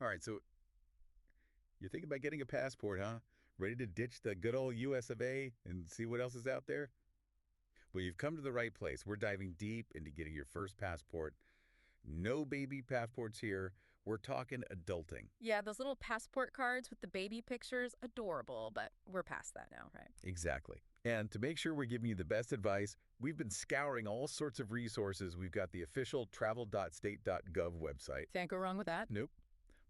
All right, so you're thinking about getting a passport, huh? Ready to ditch the good old US of A and see what else is out there? Well, you've come to the right place. We're diving deep into getting your first passport. No baby passports here. We're talking adulting. Yeah, those little passport cards with the baby pictures, adorable, but we're past that now, right? Exactly. And to make sure we're giving you the best advice, we've been scouring all sorts of resources. We've got the official travel.state.gov website. Can't go wrong with that. Nope.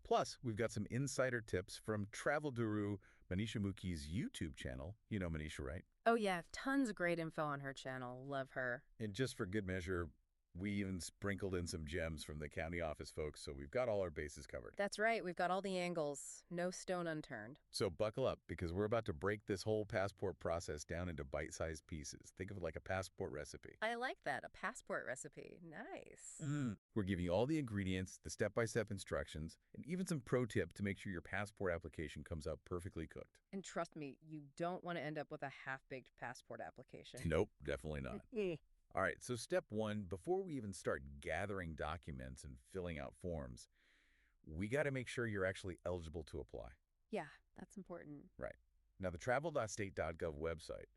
Plus, we've got some insider tips from travel guru Manisha Muki's YouTube channel. You know Manisha, right? Oh, yeah, tons of great info on her channel. Love her. And just for good measure, we even sprinkled in some gems from the county office folks, so we've got all our bases covered. That's right, we've got all the angles. No stone unturned. So buckle up, because we're about to break this whole passport process down into bite-sized pieces. Think of it like a passport recipe. I like that, a passport recipe. Nice. We're giving you all the ingredients, the step-by-step instructions, and even some pro tip to make sure your passport application comes out perfectly cooked. And trust me, you don't want to end up with a half-baked passport application. Nope, definitely not. All right, so step one, before we even start gathering documents and filling out forms, we got to make sure you're actually eligible to apply. Yeah, that's important. Right. Now, the travel.state.gov website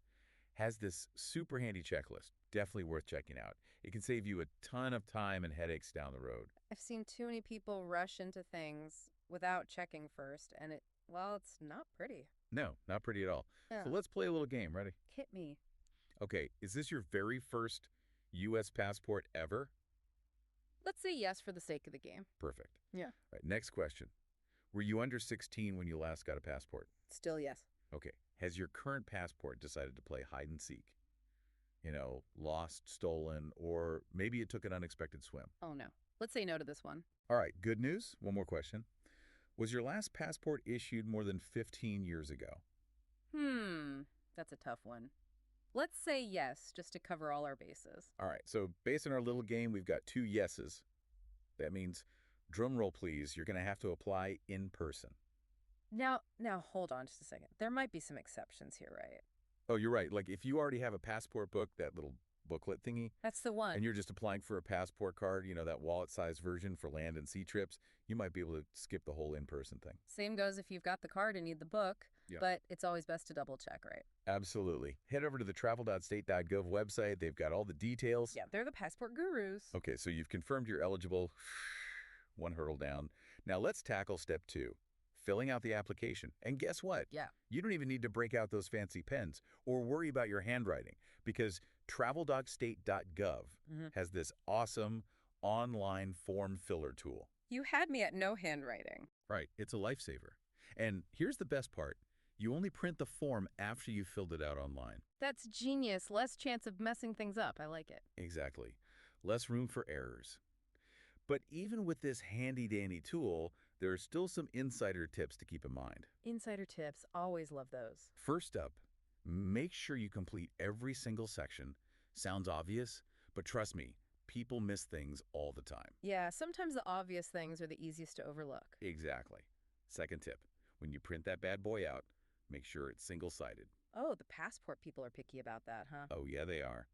has this super handy checklist, definitely worth checking out. It can save you a ton of time and headaches down the road. I've seen too many people rush into things without checking first, and well, it's not pretty. No, not pretty at all. Yeah. So let's play a little game. Ready? Hit me. Okay, is this your very first U.S. passport ever? Let's say yes for the sake of the game. Perfect. Yeah. All right, next question. Were you under 16 when you last got a passport? Still yes. Okay. Has your current passport decided to play hide and seek? You know, lost, stolen, or maybe it took an unexpected swim. Oh, no. Let's say no to this one. All right, good news. One more question. Was your last passport issued more than 15 years ago? That's a tough one. Let's say yes, just to cover all our bases. All right, so based on our little game, we've got 2 yeses. That means, drum roll please, you're going to have to apply in person. Now, hold on just a second. There might be some exceptions here, right? Oh, you're right. Like if you already have a passport book, that little booklet thingy, That's the one. and you're just applying for a passport card, you know, that wallet-sized version for land and sea trips, you might be able to skip the whole in-person thing. Same goes if you've got the card and need the book, but it's always best to double check, right? Absolutely. Head over to the travel.state.gov website. They've got all the details. Yeah, they're the passport gurus. Okay, so you've confirmed you're eligible. One hurdle down. Now let's tackle step 2, filling out the application. And guess what? Yeah. You don't even need to break out those fancy pens or worry about your handwriting, because travel.state.gov has this awesome online form filler tool. You had me at no handwriting. Right, it's a lifesaver. And here's the best part. You only print the form after you've filled it out online. That's genius. Less chance of messing things up. I like it. Exactly. Less room for errors. But even with this handy-dandy tool, there are still some insider tips to keep in mind. Insider tips. Always love those. First up, make sure you complete every single section. Sounds obvious, but trust me, people miss things all the time. Yeah, sometimes the obvious things are the easiest to overlook. Exactly. Second tip, when you print that bad boy out, make sure it's single-sided. Oh, the passport people are picky about that, huh? Oh, yeah, they are.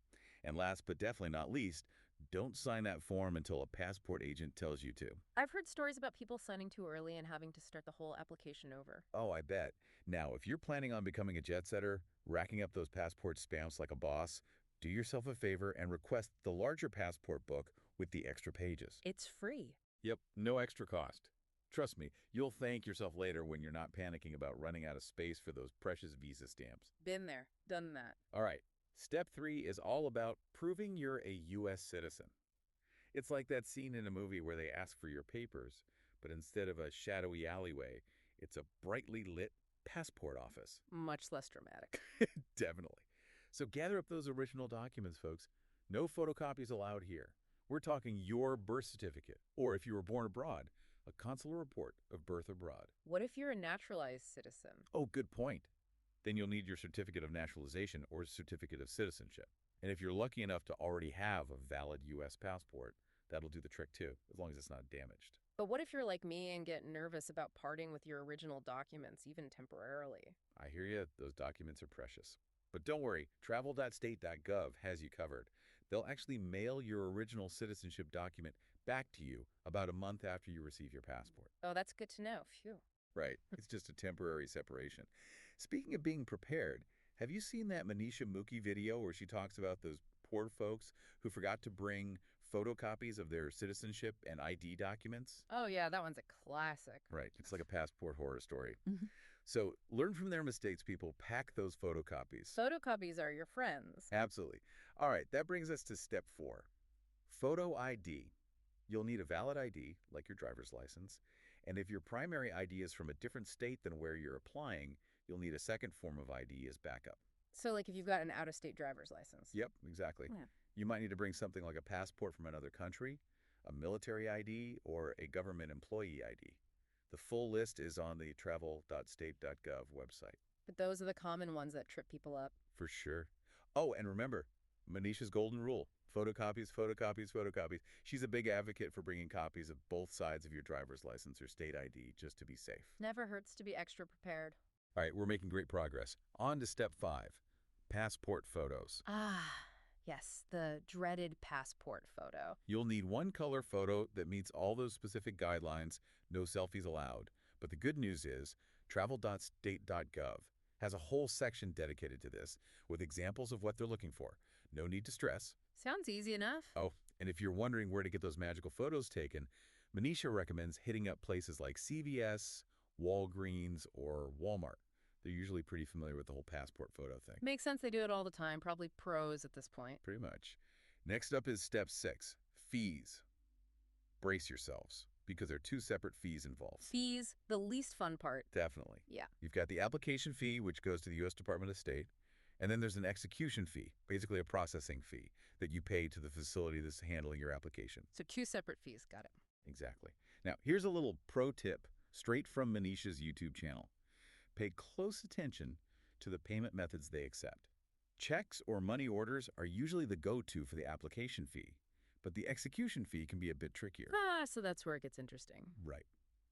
And last but definitely not least, don't sign that form until a passport agent tells you to. I've heard stories about people signing too early and having to start the whole application over. Oh, I bet. Now, if you're planning on becoming a jet setter, racking up those passport stamps like a boss, do yourself a favor and request the larger passport book with the extra pages. It's free. Yep, no extra cost. Trust me, you'll thank yourself later when you're not panicking about running out of space for those precious visa stamps. Been there, done that. All right, step 3 is all about proving you're a U.S. citizen. It's like that scene in a movie where they ask for your papers, but instead of a shadowy alleyway, it's a brightly lit passport office. Much less dramatic. Definitely. So gather up those original documents, folks. No photocopies allowed here. We're talking your birth certificate, or if you were born abroad, a consular report of birth abroad. What if you're a naturalized citizen? Oh, good point. Then you'll need your certificate of naturalization or certificate of citizenship. And if you're lucky enough to already have a valid U.S. passport, that'll do the trick too, as long as it's not damaged. But what if you're like me and get nervous about parting with your original documents, even temporarily? I hear you. Those documents are precious. But don't worry, travel.state.gov has you covered. They'll actually mail your original citizenship document back to you about a month after you receive your passport. Oh, that's good to know. Phew. Right. It's just a temporary separation. Speaking of being prepared, have you seen that Manisha Mookie video where she talks about those poor folks who forgot to bring photocopies of their citizenship and ID documents? Oh, yeah, that one's a classic. Right. It's like a passport horror story. Mhm. So learn from their mistakes, people. Pack those photocopies. Photocopies are your friends. Absolutely. All right. That brings us to step 4. Photo ID. You'll need a valid ID, like your driver's license. And if your primary ID is from a different state than where you're applying, you'll need a second form of ID as backup. So, like if you've got an out-of-state driver's license. Yep, exactly. Yeah. You might need to bring something like a passport from another country, a military ID, or a government employee ID. The full list is on the travel.state.gov website. But those are the common ones that trip people up. For sure. Oh, and remember, Manisha's golden rule. Photocopies, photocopies, photocopies. She's a big advocate for bringing copies of both sides of your driver's license or state ID just to be safe. Never hurts to be extra prepared. All right, we're making great progress. On to step 5, passport photos. Ah, yes, the dreaded passport photo. You'll need one color photo that meets all those specific guidelines, no selfies allowed. But the good news is travel.state.gov has a whole section dedicated to this with examples of what they're looking for. No need to stress. Sounds easy enough. Oh, and if you're wondering where to get those magical photos taken, Manisha recommends hitting up places like CVS, Walgreens, or Walmart. They're usually pretty familiar with the whole passport photo thing. Makes sense, they do it all the time. Probably pros at this point. Pretty much. Next up is step 6, fees. Brace yourselves, because there are 2 separate fees involved. Fees, the least fun part. Definitely. Yeah. You've got the application fee, which goes to the U.S. Department of State, and then there's an execution fee, basically a processing fee that you pay to the facility that's handling your application. So 2 separate fees. Got it. Exactly. Now, here's a little pro tip straight from Manisha's YouTube channel. Pay close attention to the payment methods they accept. Checks or money orders are usually the go-to for the application fee, but the execution fee can be a bit trickier. Ah, so that's where it gets interesting. Right.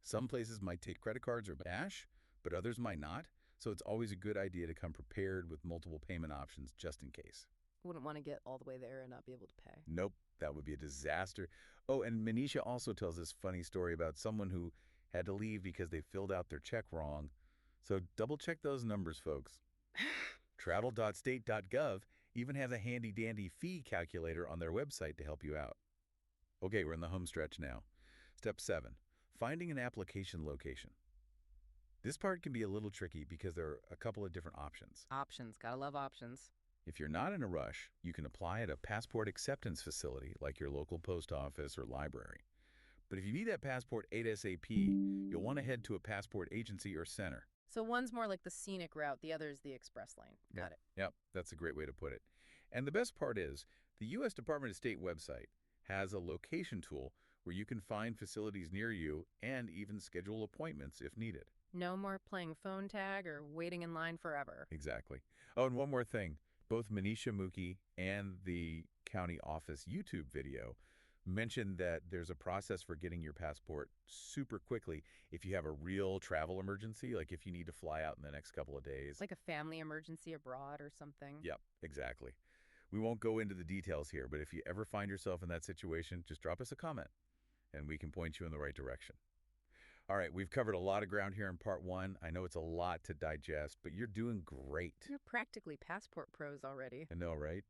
Some places might take credit cards or cash, but others might not, so it's always a good idea to come prepared with multiple payment options just in case. Wouldn't want to get all the way there and not be able to pay. Nope, that would be a disaster. Oh, and Manisha also tells this funny story about someone who had to leave because they filled out their check wrong. So double check those numbers, folks. Travel.state.gov even has a handy-dandy fee calculator on their website to help you out. Okay, we're in the home stretch now. Step 7, finding an application location. This part can be a little tricky because there are a couple of different options. Options. Gotta love options. If you're not in a rush, you can apply at a passport acceptance facility like your local post office or library. But if you need that passport ASAP, you'll want to head to a passport agency or center. So one's more like the scenic route, the other is the express lane. Got it. Yep, that's a great way to put it. And the best part is, the U.S. Department of State website has a location tool where you can find facilities near you and even schedule appointments if needed. No more playing phone tag or waiting in line forever. Exactly. Oh, and one more thing. Both Manisha Mookie and the county office YouTube video mentioned that there's a process for getting your passport super quickly if you have a real travel emergency, like if you need to fly out in the next couple of days. Like a family emergency abroad or something. Yep, exactly. We won't go into the details here, but if you ever find yourself in that situation, just drop us a comment and we can point you in the right direction. All right, we've covered a lot of ground here in part 1. I know it's a lot to digest, but you're doing great. You're practically passport pros already. I know, right?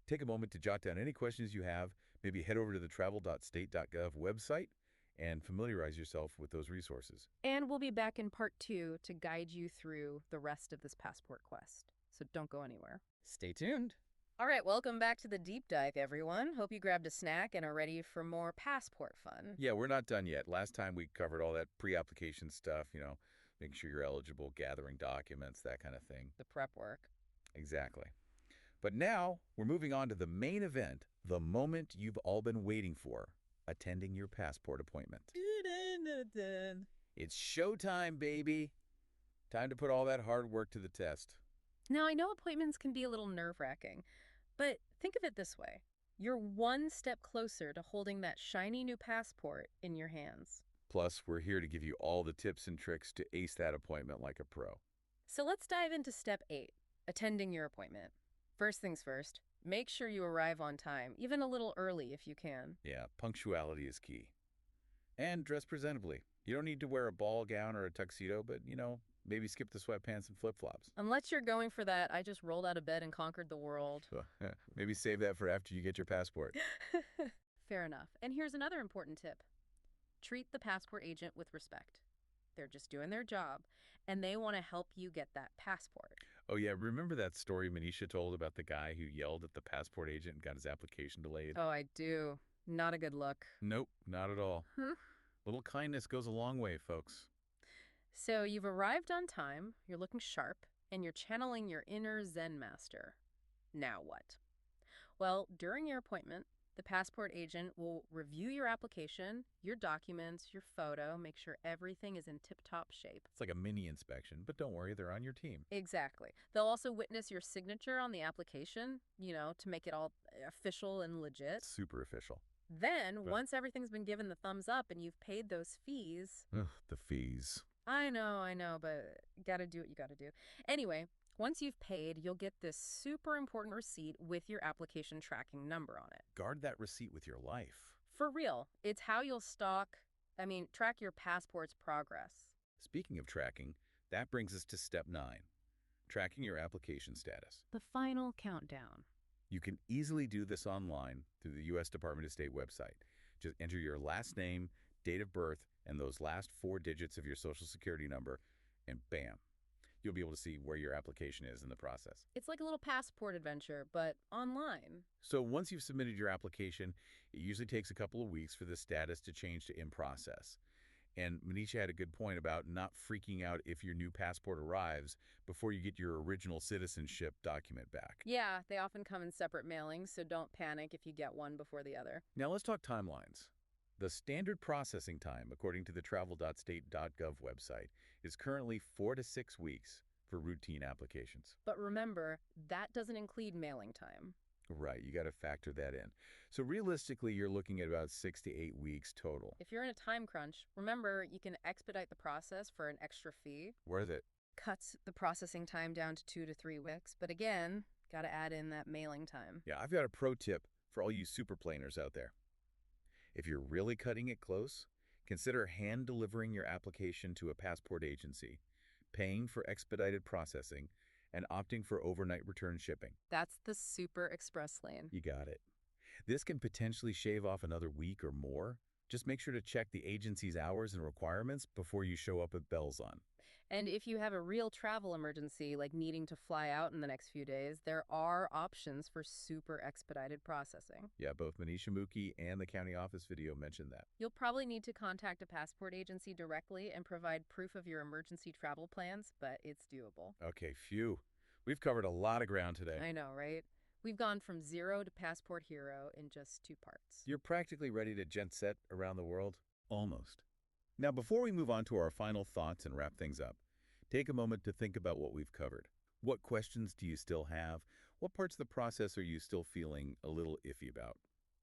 Take a moment to jot down any questions you have. Maybe head over to the travel.state.gov website and familiarize yourself with those resources. And we'll be back in part 2 to guide you through the rest of this passport quest. So don't go anywhere. Stay tuned. All right, welcome back to the deep dive, everyone. Hope you grabbed a snack and are ready for more passport fun. Yeah, we're not done yet. Last time we covered all that pre-application stuff, making sure you're eligible, gathering documents, that kind of thing. The prep work. Exactly. But now we're moving on to the main event, the moment you've all been waiting for, attending your passport appointment. It's showtime, baby. Time to put all that hard work to the test. Now, I know appointments can be a little nerve-wracking, but think of it this way. You're one step closer to holding that shiny new passport in your hands. Plus, we're here to give you all the tips and tricks to ace that appointment like a pro. So let's dive into step 8, attending your appointment. First things first, Make sure you arrive on time, even a little early if you can. Yeah, punctuality is key. And dress presentably. You don't need to wear a ball gown or a tuxedo, but, maybe skip the sweatpants and flip-flops. Unless you're going for that, I just rolled out of bed and conquered the world. So, maybe save that for after you get your passport. Fair enough. And here's another important tip. Treat the passport agent with respect. They're just doing their job, and they want to help you get that passport. Oh, yeah, remember that story Manisha told about the guy who yelled at the passport agent and got his application delayed? Oh, I do. Not a good look. Nope, not at all. Hmm. Little kindness goes a long way, folks. So you've arrived on time, you're looking sharp, and you're channeling your inner Zen master. Now what? Well, during your appointment, the passport agent will review your application, your documents, your photo, make sure everything is in tip-top shape. It's like a mini inspection, but don't worry, they're on your team. Exactly. They'll also witness your signature on the application, to make it all official and legit. Super official. Then, But- once everything's been given the thumbs up and you've paid those fees, Ugh, the fees. I know, but gotta do what you gotta do. Anyway, once you've paid, you'll get this super important receipt with your application tracking number on it. Guard that receipt with your life. For real, it's how you'll track your passport's progress. Speaking of tracking, that brings us to step 9, tracking your application status. The final countdown. You can easily do this online through the U.S. Department of State website. Just enter your last name, date of birth, and those last 4 digits of your Social Security number, and bam, you'll be able to see where your application is in the process. It's like a little passport adventure, but online. So once you've submitted your application, it usually takes a couple of weeks for the status to change to in process. And Manisha had a good point about not freaking out if your new passport arrives before you get your original citizenship document back. Yeah, they often come in separate mailings, so don't panic if you get one before the other. Now let's talk timelines. The standard processing time, according to the travel.state.gov website, is currently 4 to 6 weeks for routine applications. But remember, that doesn't include mailing time. Right, you got to factor that in. So realistically, you're looking at about 6 to 8 weeks total. If you're in a time crunch, remember you can expedite the process for an extra fee. Worth it. Cuts the processing time down to 2 to 3 weeks, but again, gotta add in that mailing time. Yeah, I've got a pro tip for all you super planers out there. If you're really cutting it close, consider hand delivering your application to a passport agency, paying for expedited processing, and opting for overnight return shipping. That's the super express lane. You got it. This can potentially shave off another week or more. Just make sure to check the agency's hours and requirements before you show up with bells on. And if you have a real travel emergency, like needing to fly out in the next few days, there are options for super expedited processing. Yeah, both Manisha Mookie and the county office video mentioned that. You'll probably need to contact a passport agency directly and provide proof of your emergency travel plans, but it's doable. Okay, phew. We've covered a lot of ground today. I know, right? We've gone from zero to passport hero in just 2 parts. You're practically ready to jet set around the world? Almost. Now, before we move on to our final thoughts and wrap things up, take a moment to think about what we've covered. What questions do you still have? What parts of the process are you still feeling a little iffy about?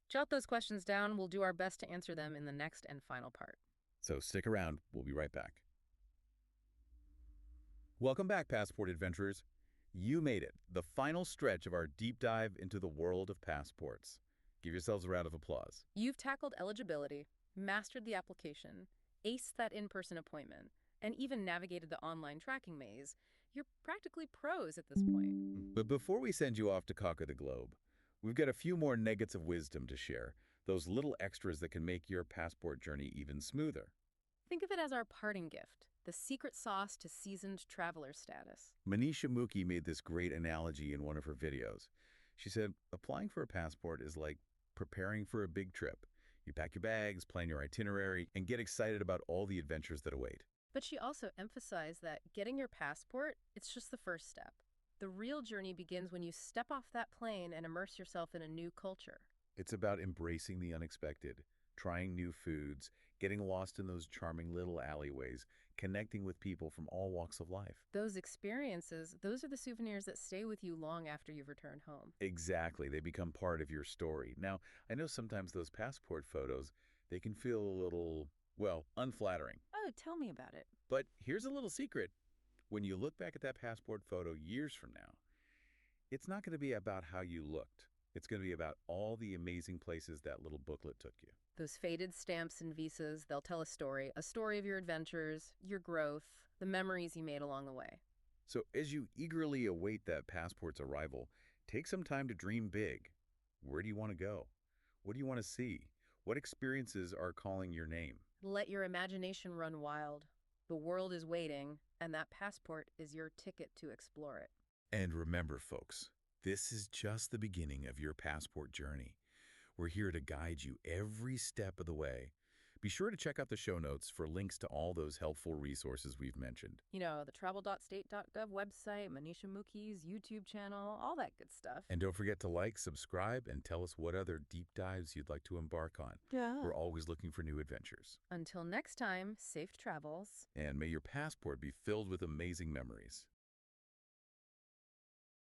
Jot those questions down. We'll do our best to answer them in the next and final part. So stick around. We'll be right back. Welcome back, Passport Adventurers. You made it, the final stretch of our deep dive into the world of passports. Give yourselves a round of applause. You've tackled eligibility, mastered the application, aced that in-person appointment, and even navigated the online tracking maze. You're practically pros at this point. But before we send you off to conquer the globe, we've got a few more nuggets of wisdom to share, those little extras that can make your passport journey even smoother. Think of it as our parting gift, the secret sauce to seasoned traveler status. Manisha Mookie made this great analogy in one of her videos. She said, applying for a passport is like preparing for a big trip. You pack your bags, plan your itinerary, and get excited about all the adventures that await. But she also emphasized that getting your passport, it's just the first step. The real journey begins when you step off that plane and immerse yourself in a new culture. It's about embracing the unexpected, trying new foods, getting lost in those charming little alleyways, connecting with people from all walks of life. Those experiences, those are the souvenirs that stay with you long after you've returned home. Exactly. They become part of your story. Now, I know sometimes those passport photos, they can feel a little, well, unflattering. Oh, tell me about it. But here's a little secret. When you look back at that passport photo years from now, It's not going to be about how you looked. It's going to be about all the amazing places that little booklet took you. Those faded stamps and visas, they'll tell a story of your adventures, your growth, the memories you made along the way. So as you eagerly await that passport's arrival, take some time to dream big. Where do you want to go? What do you want to see? What experiences are calling your name? Let your imagination run wild. The world is waiting, and that passport is your ticket to explore it. And remember, folks, this is just the beginning of your passport journey. We're here to guide you every step of the way. Be sure to check out the show notes for links to all those helpful resources we've mentioned. The travel.state.gov website, Manisha Muki's YouTube channel, all that good stuff. And don't forget to like, subscribe, and tell us what other deep dives you'd like to embark on. Yeah. We're always looking for new adventures. Until next time, safe travels. And may your passport be filled with amazing memories.